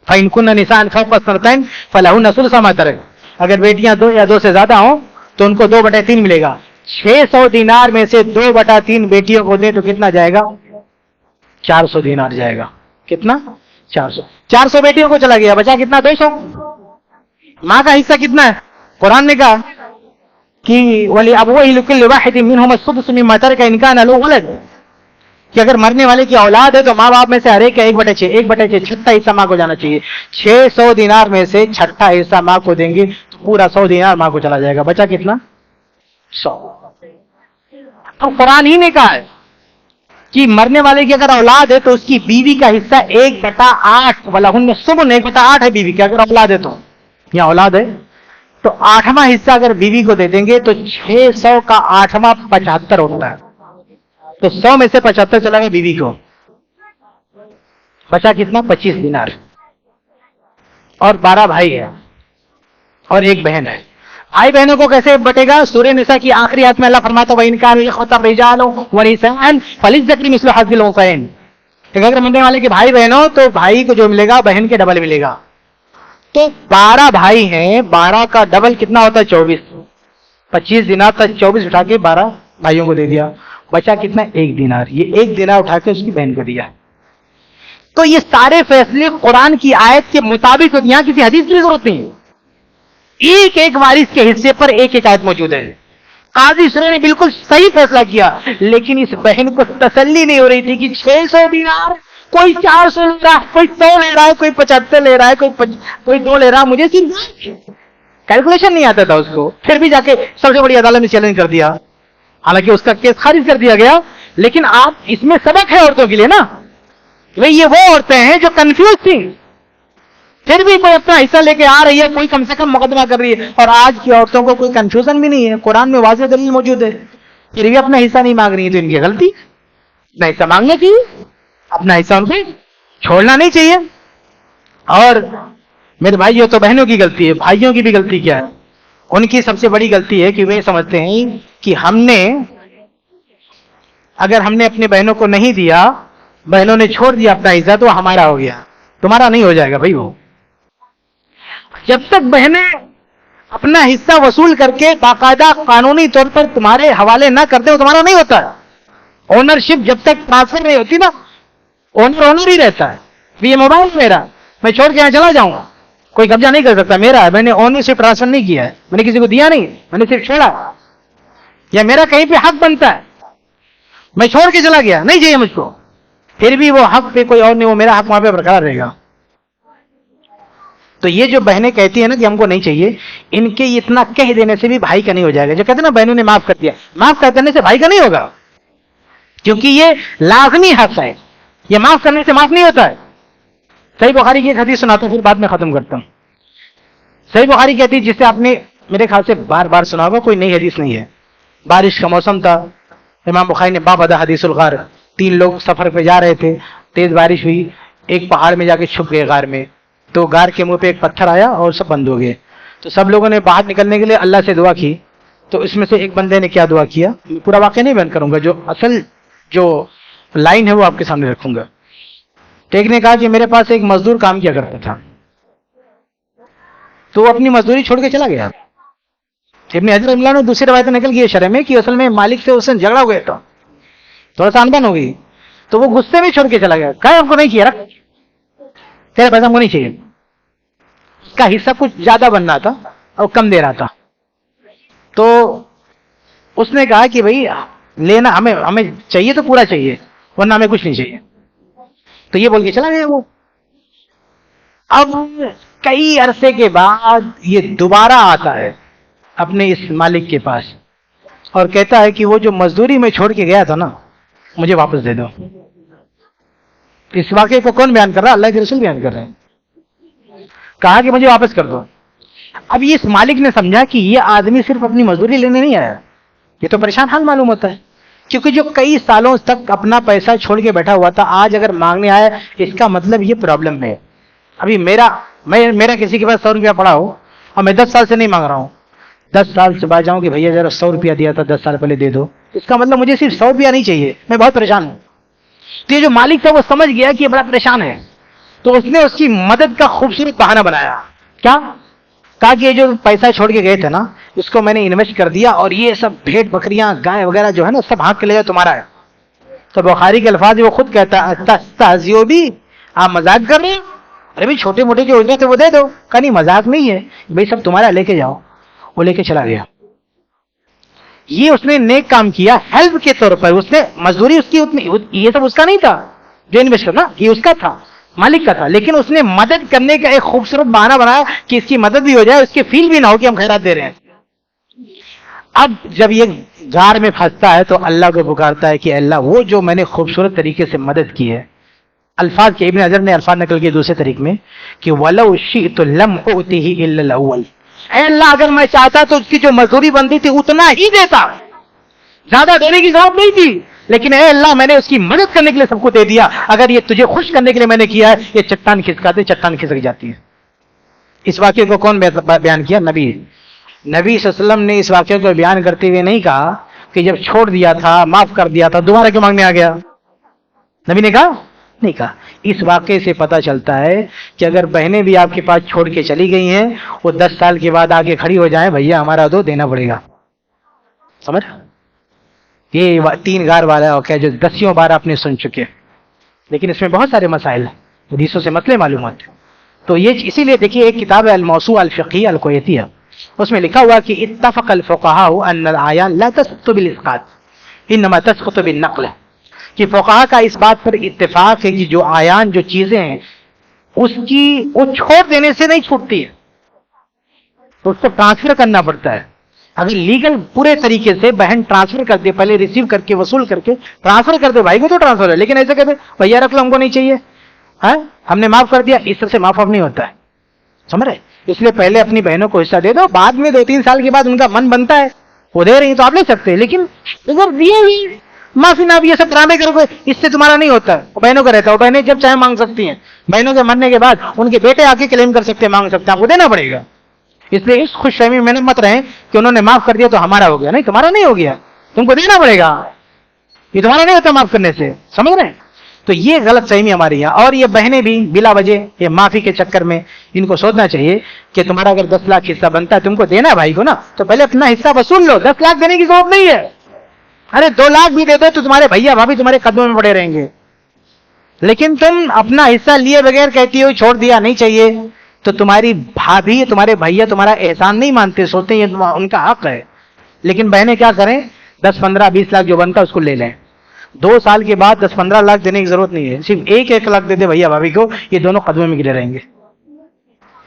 فَإِن كُنَّ نِسَاءً فَوْقَ الثَّنْتَيْنِ فَلَهُنَّ ثُلُثُ مَا تَرَكَ. اگر بیٹیاں 2 یا 2 سے زیادہ ہوں تو ان کو 2/3 ملے گا. 600 دینار میں سے 2/3 بیٹیوں کو دیں تو کتنا جائے گا؟ 400 دینار جائے گا. کتنا؟ 400 بیٹیوں کو چلا گیا, بچا کتنا؟ 200. ماں کا حصہ کتنا ہے؟ قرآن نے کہا کہ وَلِأَبْوَيْهِ لِكُلِّ وَاحِدٍ مِّنْهُمَا السُّدُسُ مِمَّا تَرَكَ إِن كَانَ لَهُ وَلَدٌ, کہ اگر مرنے والے کی اولاد ہے تو ماں باپ میں سے ہر ایک کا 1/6 چھٹا حصہ ماں کو جانا چاہیے. 600 دینار میں سے چھٹا حصہ ماں کو دیں گے تو پورا 100 دینار ماں کو چلا جائے گا. بچا کتنا؟ 100. اب قرآن ہی نے کہا ہے کہ مرنے والے کی اگر اولاد ہے تو اس کی بیوی کا حصہ 1/8, وَلَهُنَّ الثُّمُنُ 1/8 ہے بیوی کی اگر اولاد ہے تو, یا اولاد ہے تو 8واں حصہ اگر بیوی کو دے دیں گے تو 600 کا 8واں 75 ہوتا ہے. تو 100 میں سے 75 چلا گیا بیوی کو, بچا کتنا؟ 25 دینار. اور 12 بھائی ہے اور ایک بہن ہے. بھائی بہنوں کو کیسے بٹے گا؟ سورہ نساء کی آخری آیت میں اللہ فرماتا ہے وَإِنْ كَانُوا إِخْوَةً رِجَالٌ وَنِسَاءٌ فَلِلذَّكَرِ مِثْلُ حَظِّ الْأُنثَيَيْنِ, اگر مرنے والے کے بھائی بہن ہو تو بھائی کو جو ملے گا بہن کے ڈبل ملے گا. تو 12 بھائی ہیں, 12 کا ڈبل کتنا ہوتا ہے؟ 24. 25 دینار تک 24 اٹھا کے 12 بھائیوں کو دے دیا, بچا کتنا؟ 1 دینار. یہ 1 دینار اٹھا کے اس کی بہن کو دیا. تو یہ سارے فیصلے قرآن کی آیت کے مطابق ہوتے ہیں, یہاں کسی حدیث کی ضرورت نہیں. ایک ایک وارث کے حصے پر ایک ایک آیت موجود ہے. قاضی سرے نے بالکل صحیح فیصلہ کیا, لیکن اس بہن کو تسلی نہیں ہو رہی تھی کہ 600 دینار, کوئی 400 لے رہا ہے, کوئی 100 لے رہا ہے, کوئی 75 لے رہا ہے, کوئی 2 لے رہا ہے, مجھے صرف کیلکولیشن نہیں آتا تھا اس کو. پھر بھی جا کے سب سے بڑی عدالت نے چیلنج کر دیا, حالانکہ اس کا کیس خارج کر دیا گیا. لیکن آپ اس میں سبق ہے عورتوں کے لیے نا, یہ وہ عورتیں ہیں جو کنفیوز تھیں, پھر بھی کوئی اپنا حصہ لے کے آ رہی ہے, کوئی کم سے کم مقدمہ کر رہی ہے. اور آج کی عورتوں کو کوئی کنفیوژن بھی نہیں ہے, قرآن میں واضح دلیل موجود ہے, پھر بھی اپنا حصہ نہیں مانگ رہی ہے. تو ان کی غلطی, اپنا حصہ مانگنا چاہیے, اپنا حصہ ان کو چھوڑنا نہیں چاہیے. اور میرے بھائیوں, تو بہنوں کی غلطی ہے, بھائیوں کی بھی غلطی کیا ہے؟ ان کی سب سے بڑی غلطی ہے کہ وہ سمجھتے ہیں کہ اگر ہم نے اپنی بہنوں کو نہیں دیا, بہنوں نے چھوڑ دیا اپنا حصہ, تو ہمارا ہو گیا. تمہارا نہیں ہو جائے گا بھائی. وہ جب تک بہنیں اپنا حصہ وصول کر کے باقاعدہ قانونی طور پر تمہارے حوالے نہ کرتے ہو, تمہارا نہیں ہوتا. اونرشپ جب تک ٹرانسفر نہیں ہوتی نا, اونر ہی رہتا ہے. یہ موبائل میرا, میں چھوڑ کے یہاں چلا جاؤں گا, کوئی قبضہ نہیں کر سکتا, میرا ہے, میں نے اونرشپ ٹرانسفر نہیں کیا ہے, میں نے کسی کو دیا نہیں, میں نے صرف چھوڑا. یا میرا کہیں پہ حق بنتا ہے, میں چھوڑ کے چلا گیا, نہیں چاہیے مجھ کو, پھر بھی وہ حق پہ کوئی اور نہیں, وہ میرا حق وہاں پہ برقرار رہے گا. تو یہ جو بہنیں کہتی ہیں نا کہ ہم کو نہیں چاہیے, ان کے اتنا کہہ دینے سے بھی بھائی کا نہیں ہو جائے گا. جو کہتے ہیں نا بہنوں نے معاف کر دیا, معاف کر دینے سے بھائی کا نہیں ہوگا, کیونکہ یہ لازمی حق ہے, یہ معاف کرنے سے معاف نہیں ہوتا ہے. صحیح بخاری کی ایک حدیث سناتا ہوں, پھر بعد میں ختم کرتا ہوں. صحیح بخاری کی حدیث جس سے آپ نے میرے خیال سے بار بار سنا ہوگا, کوئی نئی حدیث نہیں ہے. بارش کا موسم تھا, امام بخاری نے باب ادا حدیث الغار, 3 لوگ سفر پہ جا رہے تھے, تیز بارش ہوئی, ایک پہاڑ میں جا کے چھپ گئے غار میں, تو غار کے منہ پہ ایک پتھر آیا اور سب بند ہو گئے. تو سب لوگوں نے باہر نکلنے کے لیے اللہ سے دعا کی. تو اس میں سے ایک بندے نے کیا دعا کیا, پورا واقعہ نہیں بیان کروں گا, جو اصل جو لائن ہے وہ آپ کے سامنے رکھوں گا. تو ایک نے کہا کہ میرے پاس ایک مزدور کام کیا کرتا تھا, تو وہ اپنی مزدوری چھوڑ کے چلا گیا. ابن حجر رحمہ اللہ نے دوسری روایت نکل گئی شرح میں کہ اصل میں مالک سے اس نے جھگڑا ہو گیا تھا, تھوڑا سا انبن ہو گئی, تو وہ غصے میں چھوڑ کے چلا گیا. کہا ہم کو نہیں کیا, رکھ تیرے پیسہ ہم کو نہیں چاہیے. اس کا حصہ کچھ زیادہ بن رہا تھا اور کم دے رہا تھا. تو اس نے کہا کہ بھائی لینا ہمیں چاہیے تو پورا چاہیے, ورنہ ہمیں کچھ نہیں چاہیے. تو یہ بول کے چلا گیا وہ. اب کئی عرصے کے بعد یہ دوبارہ آتا ہے اپنے اس مالک کے پاس اور کہتا ہے کہ وہ جو مزدوری میں چھوڑ کے گیا تھا نا, مجھے واپس دے دو. اس واقعے کو کون بیان کر رہا ہے؟ اللہ کے رسول بیان کر رہے ہیں. کہا کہ مجھے واپس کر دو. اب اس مالک نے سمجھا کہ یہ آدمی صرف اپنی مزدوری لینے نہیں آیا, یہ تو پریشان حال معلوم ہوتا ہے, کیونکہ جو کئی سالوں تک اپنا پیسہ چھوڑ کے بیٹھا ہوا تھا, آج اگر مانگنے آیا اس کا مطلب یہ پرابلم ہے. ابھی میرا کسی کے پاس 100 روپیہ پڑا ہو اور میں 10 سال سے نہیں مانگ رہا ہوں, 10 سال سے بعد جاؤں کہ بھیا ذرا 100 روپیہ دیا تھا 10 سال پہلے دے دو, اس کا مطلب مجھے صرف 100 روپیہ نہیں چاہیے, میں بہت پریشان ہوں. تو یہ جو مالک تھا وہ سمجھ گیا کہ یہ بڑا پریشان ہے, تو اس نے اس کی مدد کا خوبصورت بہانہ بنایا. کیا کہا کہ یہ جو پیسہ چھوڑ کے گئے تھے نا, اس کو میں نے انویسٹ کر دیا, اور یہ سب بھیڑ بکریاں گائے وغیرہ جو ہے نا سب ہانک کے لے جاؤ, تمہارا ہے. تو بخاری کے الفاظ وہ خود کہتا ہے تستہزئوا بی، آپ مذاق کر رہے ہیں؟ ارے بھائی چھوٹے موٹے جو اجرت ہے وہ دے دو. کہا نہیں مذاق نہیں ہے بھائی، سب تمہارا لے کے جاؤ. وہ لے کے چلا گیا. یہ اس نے نیک کام کیا ہیلپ کے طور پر. اس نے مزدوری اس کی اتنی، یہ سب اس کا نہیں تھا جو انویسٹ کرنا، یہ اس کا تھا، مالک کا تھا، لیکن اس نے مدد کرنے کا ایک خوبصورت بہانہ بنایا کہ اس کی مدد بھی ہو جائے، اس کے فیل بھی نہ ہو کہ ہم خیرات دے رہے ہیں. اب جب یہ غار میں پھنستا ہے تو اللہ کو پکارتا ہے کہ اللہ وہ جو میں نے خوبصورت طریقے سے مدد کی ہے. الفاظ کے ابن حجر نے الفاظ نقل کیے دوسرے طریقے میں کہ وَلَوْ شِئْتُ لَمْ أُؤْتِهِ إِلَّا الْأَوَّلِ، اے اللہ اگر میں چاہتا تو اس کی جو مزدوری بنتی تھی اتنا ہی دیتا، زیادہ دینے کی ضرورت نہیں تھی، لیکن اے اللہ میں نے اس کی مدد کرنے کے لیے سب کو دے دیا. اگر یہ تجھے خوش کرنے کے لیے میں نے کیا ہے، یہ چٹان کھسکاتے چٹان کھسک جاتی ہے. اس واقعے کو کون بیان کیا؟ نبی صلی اللہ علیہ وسلم نے اس واقعے کو بیان کرتے ہوئے نہیں کہا کہ جب چھوڑ دیا تھا، معاف کر دیا تھا، دوبارہ کیوں مانگنے آ گیا؟ نبی نے کہا نہیں کہا. اس واقعے سے پتہ چلتا ہے کہ اگر بہنیں بھی آپ کے پاس چھوڑ کے چلی گئی ہیں، وہ 10 سال کے بعد آگے کھڑی ہو جائیں، بھیا ہمارا دو دینا پڑے گا. سمجھ؟ یہ 3 غار والا واقعہ جو 10 بار آپ نے سن چکے، لیکن اس میں بہت سارے مسائل ہیں، حدیثوں سے مسئلے معلومات ہیں. تو یہ اسی لیے دیکھیے ایک کتاب ہے الموسوعہ الفقہیہ الکویتیہ، اس میں لکھا ہوا کہ اتفق الفقہاء ان العیان لا تسقط بالاسقاط انما تسقط بالنقل، کہ فقہا کا اس بات پر اتفاق ہے کہ جو آیان جو چیزیں ہیں اس کی وہ چھوڑ دینے سے نہیں چھوٹتی ہے، تو اس کو ٹرانسفر کرنا پڑتا ہے. اگر لیگل پورے طریقے سے بہن ٹرانسفر کر دے، پہلے ریسیو کر کے وصول کر کے ٹرانسفر کر دے بھائی کو تو ٹرانسفر ہے، لیکن ایسے کہتے بھیا رکھ لو ہم کو نہیں چاہیے، ہاں ہم نے معاف کر دیا، اس طرح سے معاف نہیں ہوتا ہے. سمجھ رہے؟ اس لیے پہلے اپنی بہنوں کو حصہ دے دو، بعد میں 2-3 سال کے بعد ان کا من بنتا ہے وہ دے رہی ہیں تو آپ لے سکتے ہیں، لیکن اگر دیے ہوئی معافی نہ بھی یہ سب ڈرامے کرو گے، اس سے تمہارا نہیں ہوتا ہے. وہ بہنوں کا رہتا ہے، وہ بہنیں جب چاہے مانگ سکتی ہیں، بہنوں کے مرنے کے بعد ان کے بیٹے آ کے کلیم کر سکتے ہیں، مانگ سکتے ہیں، آپ کو دینا پڑے گا. اس لیے اس خوش فہمی میں مت رہیں کہ انہوں نے معاف کر دیا تو ہمارا ہو گیا. نہیں، تمہارا نہیں ہو گیا، تم کو دینا پڑے گا، یہ تمہارا نہیں ہوتا معاف کرنے سے. سمجھ رہے ہیں؟ تو یہ غلط فہمی ہماری یہاں. اور یہ بہنیں بھی بلا وجہ یہ معافی کے چکر میں ان کو سوچنا چاہیے کہ تمہارا اگر 10 لاکھ حصہ بنتا ہے، تم کو دینا ہے بھائی کو نا، تو پہلے اپنا حصہ وصول لو. 10 لاکھ دینے کی ضرورت نہیں ہے. ارے 2 لاکھ بھی دے دو تو تمہارے بھیا بھابھی تمہارے قدموں میں پڑے رہیں گے. لیکن تم اپنا حصہ لیے بغیر کہتی ہو چھوڑ دیا نہیں چاہیے، تو تمہاری بھابھی تمہارے بھیا تمہارا احسان نہیں مانتے، سوچتے ہیں یہ ان کا حق ہے. لیکن بہنیں کیا کریں، 10 15 20 لاکھ جو بنتا ہے اس کو لے لیں. 2 سال کے بعد 10 15 لاکھ دینے کی ضرورت نہیں ہے، صرف 1 لاکھ دے دے بھیا بھابھی کو، یہ دونوں قدموں میں گرے رہیں گے.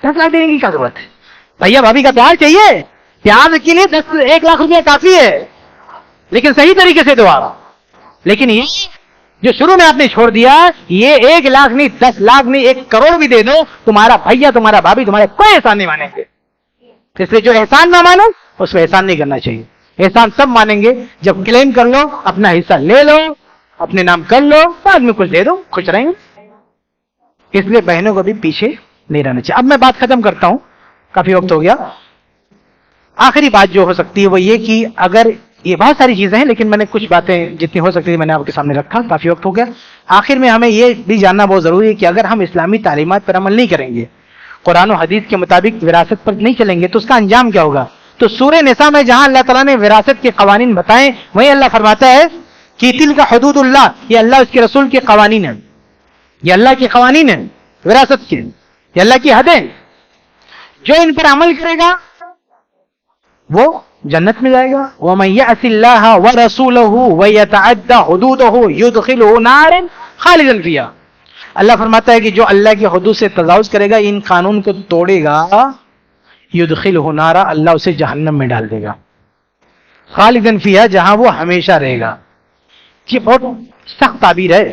10 لاکھ دینے کی کیا ضرورت ہے؟ بھیا بھابھی کا پیار چاہیے، پیار کے لیے 1 لاکھ روپیہ کافی ہے، لیکن صحیح طریقے سے دو آپ. لیکن یہ جو شروع میں آپ نے چھوڑ دیا، یہ 1 لاکھ نہیں، 10 لاکھ نہیں، 1 کروڑ بھی دے دو، تمہارا بھیا تمہارا بھابھی تمہارے کوئی احسان نہیں مانیں گے. اس لیے جو احسان نہ مانو اس پہ احسان نہیں کرنا چاہیے. احسان سب مانیں گے جب کلیم کر لو، اپنا حصہ لے لو، اپنے نام کر لو، بعد میں کچھ دے دو، خوش رہیں گے. اس لیے بہنوں کو بھی پیچھے نہیں رہنا چاہیے. اب میں بات ختم کرتا ہوں، کافی وقت ہو گیا. آخری بات جو ہو سکتی ہے وہ یہ کہ اگر یہ بہت ساری چیزیں ہیں، لیکن میں نے کچھ باتیں جتنی ہو سکتی تھی میں نے آپ کے سامنے رکھا، کافی وقت ہو گیا. آخر میں ہمیں یہ بھی جاننا بہت ضروری ہے کہ اگر ہم اسلامی تعلیمات پر عمل نہیں کریں گے، قرآن و حدیث کے مطابق وراثت پر نہیں چلیں گے، تو اس کا انجام کیا ہوگا؟ تو سورہ نساء میں جہاں اللہ تعالیٰ نے وراثت کے قوانین بتائیں، وہیں اللہ فرماتا ہے کہ تلک حدود اللہ، یہ اللہ اس کے رسول کے قوانین ہیں، یہ اللہ کے قوانین ہیں وراثت کے، یہ اللہ کی حدیں. جو ان پر عمل کرے گا وہ جنت میں جائے گا. وَمَن يَعْصِ اللَّهَ وَرَسُولَهُ وَيَتَعَدَّ حُدُودَهُ يُدْخِلْهُ نَارًا خَالِدًا فِيهَا. اللہ فرماتا ہے کہ جو اللہ کی حدود سے تجاوز کرے گا، ان قانون کو توڑے گا، يُدْخِلْهُ نَارًا، اللہ اسے جہنم میں ڈال دے گا، خالدًا فِيهَا، جہاں وہ ہمیشہ رہے گا. یہ بہت سخت تعبیر ہے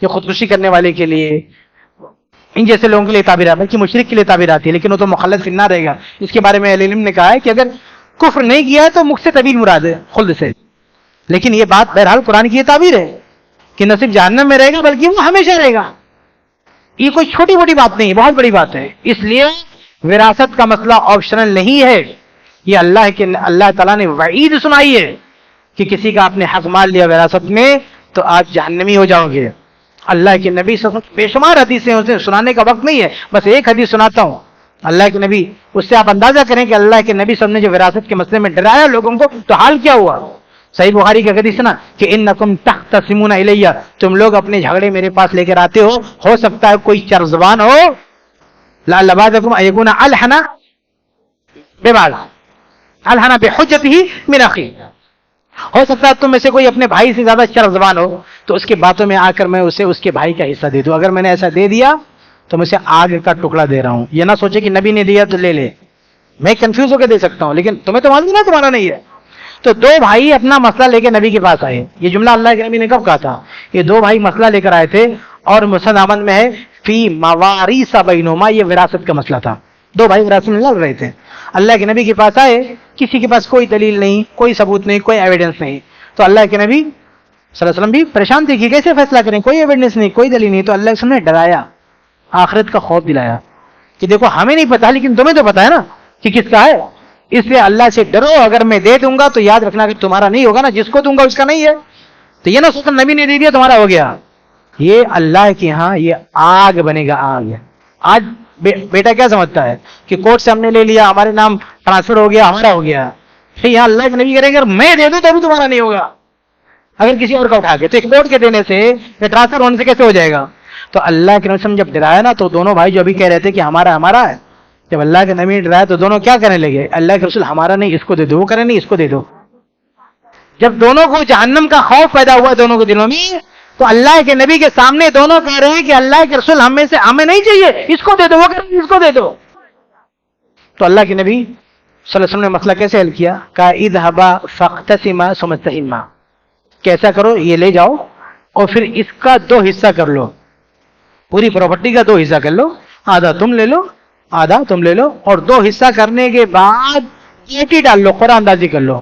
کہ خودکشی کرنے والے کے لیے، ان جیسے لوگوں کے لیے تعبیر آتی ہے، کہ مشرک کے لیے تعبیر آتی ہے، لیکن وہ تو مخلد فی النار رہے گا. اس کے بارے میں اہل علم نے کہا ہے کہ اگر کفر نہیں کیا ہے تو مکھ سے طویل مراد ہے، خلد سے. لیکن یہ بات بہرحال قرآن کی یہ تعبیر ہے کہ نہ صرف جہنم میں رہے گا بلکہ وہ ہمیشہ رہے گا. یہ کوئی چھوٹی موٹی بات نہیں ہے، بہت بڑی بات ہے. اس لیے وراثت کا مسئلہ آپشنل نہیں ہے. یہ اللہ تعالیٰ نے وعید سنائی ہے کہ کسی کا آپ نے حق مال لیا وراثت میں تو آپ جہنمی ہو جاؤ گے. اللہ کے نبی صلی اللہ علیہ وسلم بے شمار حدیثیں، اسے سنانے کا وقت نہیں ہے، بس ایک حدیث سناتا ہوں. اللہ کے نبی، اس سے آپ اندازہ کریں کہ اللہ کے نبی صلی اللہ علیہ وسلم نے جو وراثت کے مسئلے میں ڈرایا لوگوں کو تو حال کیا ہوا. صحیح بخاری کا حدیث ہے نا کہ انکم تختصمون الیہ، تم لوگ اپنے جھگڑے میرے پاس لے کر آتے ہو سکتا ہے کوئی چرزبان ہو، لعل بعضکم ان یکون الحن ببعض الحن بحجتہ من اخیہ، ہو سکتا ہے تم میں سے کوئی اپنے بھائی سے زیادہ چرب زبان ہو تو اس کے باتوں میں آ کر میں اسے اس کے بھائی کا حصہ دے دوں. اگر میں نے ایسا دے دیا تو میں اسے آگ کا ٹکڑا دے رہا ہوں. یہ نہ سوچے کہ نبی نے دیا تو لے لے، میں کنفیوز ہو کے دے سکتا ہوں، لیکن تمہیں تو معلوم نا تمہارا نہیں ہے. تو دو بھائی اپنا مسئلہ لے کے نبی کے پاس آئے. یہ جملہ اللہ کے نبی نے کب کہا تھا؟ یہ دو بھائی مسئلہ لے کر آئے تھے اور مسند احمد میں ہے فی مواریث بینہما، یہ وراثت کا مسئلہ تھا. دو بھائی وراثت میں لڑ رہے تھے، اللہ کے نبی کے پاس آئے، کسی کے پاس کوئی دلیل نہیں، کوئی ثبوت نہیں، کوئی ایویڈنس نہیں. تو اللہ کے نبی صلی اللہ علیہ وسلم بھی پریشان تھے کہ کیسے فیصلہ کریں، کوئی ایویڈنس نہیں، کوئی دلیل نہیں. تو اللہ کے وسلم نے ڈرایا، آخرت کا خوف دلایا کہ دیکھو ہمیں نہیں پتا لیکن تمہیں تو پتا ہے نا کہ کس کا ہے، اس لیے اللہ سے ڈرو. اگر میں دے دوں گا تو یاد رکھنا کہ تمہارا نہیں ہوگا نا، جس کو دوں گا اس کا نہیں ہے. تو یہ نہ سوچنا نبی نے دے دیا تمہارا ہو گیا، یہ اللہ کے ہاں یہ آگ بنے گا. آگ آج بیٹا کیا سمجھتا ہے کہ کورٹ سے ہم نے لے لیا، ہمارے نام ٹرانسفر ہو گیا، ہمارا ہو گیا. یہاں اللہ کے نبی کرے گا میں دے دوں تو بھی تمہارا نہیں ہوگا اگر کسی اور کا اٹھا کے. تو ایک کورٹ کے دینے سے یا ٹرانسفر ہونے سے کیسے ہو جائے گا؟ تو اللہ کے نبی جب ڈرایا نا تو دونوں بھائی جو ابھی کہہ رہے تھے کہ ہمارا ہے، جب اللہ کے نبی نے ڈرایا تو دونوں کیا کرنے لگے؟ اللہ کے رسول ہمارا نہیں، اس کو دے دو. وہ کرے نہیں، اس کو دے دو. جب دونوں کو جہنم کا خوف پیدا ہوا دونوں کے دلوں میں تو اللہ کے نبی کے سامنے دونوں کہہ رہے ہیں کہ اللہ کے رسول ہمیں سے ہمیں نہیں چاہیے، اس کو دے دو. وہ کرے اس کو دے دو. تو اللہ کے نبی صلی اللہ علیہ وسلم نے مسئلہ کیسے حل کیا؟ کہا اذهبا فاقتسما ثم استهما، کیسا کرو یہ لے جاؤ اور پھر اس کا دو حصہ کر لو، پوری پراپرٹی کا دو حصہ کر لو، آدھا تم لے لو آدھا تم لے لو. اور دو حصہ کرنے کے بعد ایٹی ڈال لو، قرآن اندازی کر لو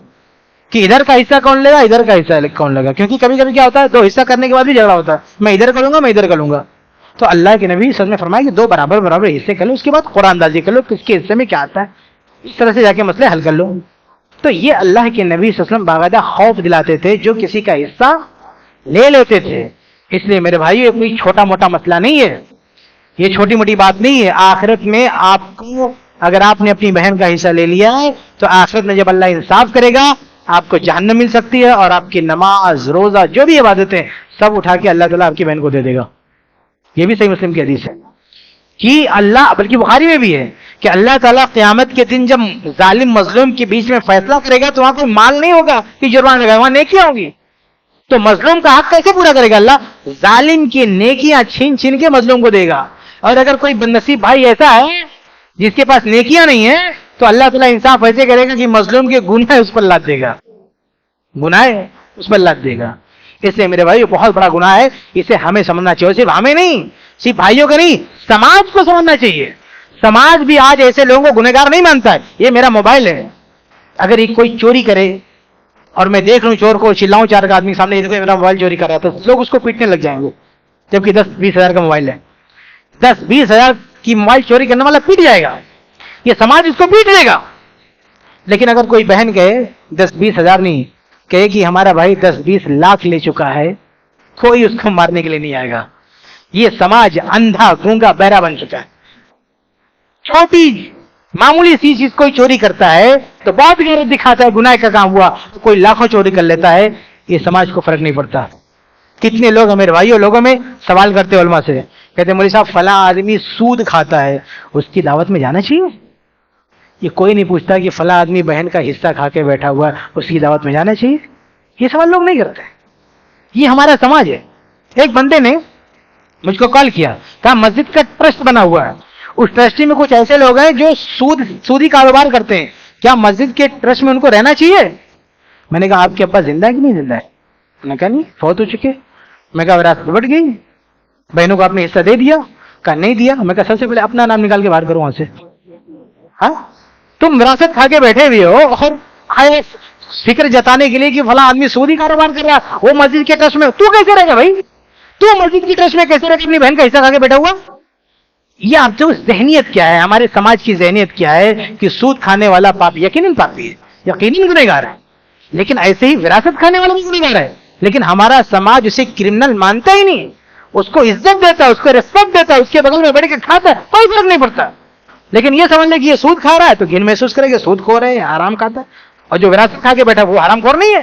کہ ادھر کا حصہ کون لے گا ادھر کا حصہ کون لے گا. کیونکہ کبھی کبھی کیا ہوتا ہے دو حصہ کرنے کے بعد بھی جھگڑا ہوتا ہے، میں ادھر کروں گا میں ادھر کروں گا. تو اللہ کے نبی سب نے فرمایا کہ دو برابر برابر حصے کر لو، اس کے بعد قرآن اندازی کر لو کس کے حصے میں کیا آتا ہے، اس طرح سے جا کے مسئلے حل کر لو. تو یہ اللہ کے نبی صلی اللہ علیہ وسلم باقاعدہ خوف دلاتے تھے جو کسی کا حصہ لے لیتے تھے. اس لیے میرے بھائیو یہ کوئی چھوٹا موٹا مسئلہ نہیں ہے، یہ چھوٹی موٹی بات نہیں ہے. آخرت میں آپ کو اگر آپ نے اپنی بہن کا حصہ لے لیا ہے تو آخرت میں جب اللہ انصاف کرے گا آپ کو جہنم مل سکتی ہے، اور آپ کی نماز روزہ جو بھی عبادتیں سب اٹھا کے اللہ تعالیٰ آپ کی بہن کو دے دے گا. یہ بھی صحیح مسلم کی حدیث ہے کہ اللہ، بلکہ بخاری میں بھی ہے کہ اللہ تعالیٰ قیامت کے دن جب ظالم مظلوم کے بیچ میں فیصلہ کرے گا تو وہاں کوئی مال نہیں ہوگا کہ جرمانہ لگا، وہاں نیکیاں ہوں گی. تو مظلوم کا حق کیسے پورا کرے گا اللہ؟ ظالم کی نیکیاں چھین چھین کے مظلوم کو دے گا. اور اگر کوئی بدنصیب بھائی ایسا ہے جس کے پاس نیکیاں نہیں ہیں تو اللہ تعالیٰ انصاف ایسے کرے گا کہ مظلوم کے گناہ اس پر لاد دے گا، گناہ اس پر لاد دے گا. اس لیے میرے بھائی بہت بڑا گناہ ہے، اسے ہمیں سمجھنا چاہیے. صرف ہمیں نہیں، صرف بھائیوں کا نہیں، سماج کو سمجھنا چاہیے. سماج بھی آج ایسے لوگوں کو گنہگار نہیں مانتا ہے. یہ میرا موبائل ہے، اگر ایک کوئی چوری کرے اور میں دیکھ لوں چور کو، چلاؤں چار آدمی سامنے دیکھو میرا موبائل چوری کر رہا تھا، لوگ اس کو پیٹنے لگ جائیں گے، جبکہ 10-20 ہزار کا موبائل ہے. 10-20 ہزار کی موبائل چوری کرنے والا پیٹ جائے گا، یہ سماج اس کو پیٹ دے گا. لیکن اگر کوئی بہن کہے 10-20 ہزار نہیں، کہے کہ ہمارا بھائی 10-20 لاکھ لے چکا ہے، کوئی اس کو مارنے کے لیے نہیں آئے گا. یہ سماج اندھا گونگا بہرا بن چکا ہے. چھوٹی معمولی سی چیز کوئی چوری کرتا ہے تو بہت غیرت دکھاتا ہے، گناہ کا کام ہوا. کوئی لاکھوں چوری کر لیتا ہے، یہ سماج کو فرق نہیں پڑتا. کتنے لوگ میرے بھائیوں لوگوں میں سوال کرتے علماء سے، کہتے مولوی صاحب فلاں آدمی سود کھاتا ہے، اس کی دعوت میں جانا چاہیے؟ یہ کوئی نہیں پوچھتا کہ فلاں آدمی بہن کا حصہ کھا کے بیٹھا ہوا ہے، اس کی دعوت میں جانا چاہیے. یہ سوال لوگ نہیں کرتے. یہ ہمارا سماج ہے. ایک بندے نے مجھ کو کال کیا، کہا مسجد کا ٹرسٹ بنا ہوا ہے، اس ٹرسٹی میں کچھ ایسے لوگ ہیں جو سودی کاروبار کرتے ہیں، کیا مسجد کے ٹرسٹ میں ان کو رہنا چاہیے؟ میں نے کہا آپ کے ابا زندہ ہے کہ نہیں زندہ ہے؟ میں نے کہا نہیں، فوت ہو چکے. میں کہا وراثت بٹ گئی، بہنوں کو آپ نے حصہ دے دیا؟ کہا نہیں دیا. میں کہا سب سے پہلے اپنا نام نکال کے باہر کرو وہاں سے. ہاں تم وراثت کھا کے بیٹھے ہوئے ہو اور آئے فکر جتانے کے لیے کہ فلاں آدمی سودی کاروبار کر رہا ہے، وہ مسجد کے ٹرسٹ میں، تو کیسے رہے گا بھائی؟ تو مسجد کی ٹرسٹ میں کیسے رہے گا اپنی بہن کا حصہ کھا کے بیٹھا ہوا؟ یہ آپ جو ذہنیت کیا ہے، ہمارے سماج کی ذہنیت کیا ہے کہ سود کھانے والا پاپی، یقیناً پاپی ہے، یقیناً گنہگار ہے، لیکن ایسے ہی وراثت کھانے والا بھی گنہگار ہے. لیکن ہمارا سماج اسے کرمنل مانتا ہی نہیں، اس کو عزت دیتا ہے، اس کو ریسپیکٹ دیتا ہے، اس کے بغل میں بیٹھ کے کھاتا ہے، کوئی فرق نہیں پڑتا. لیکن یہ سمجھ لے کہ یہ سود کھا رہا ہے تو گھن محسوس کرے کہ سود کھو رہے ہیں، حرام کھاتا ہے. اور جو وراثت کھا کے بیٹھا وہ حرام خور نہیں ہے.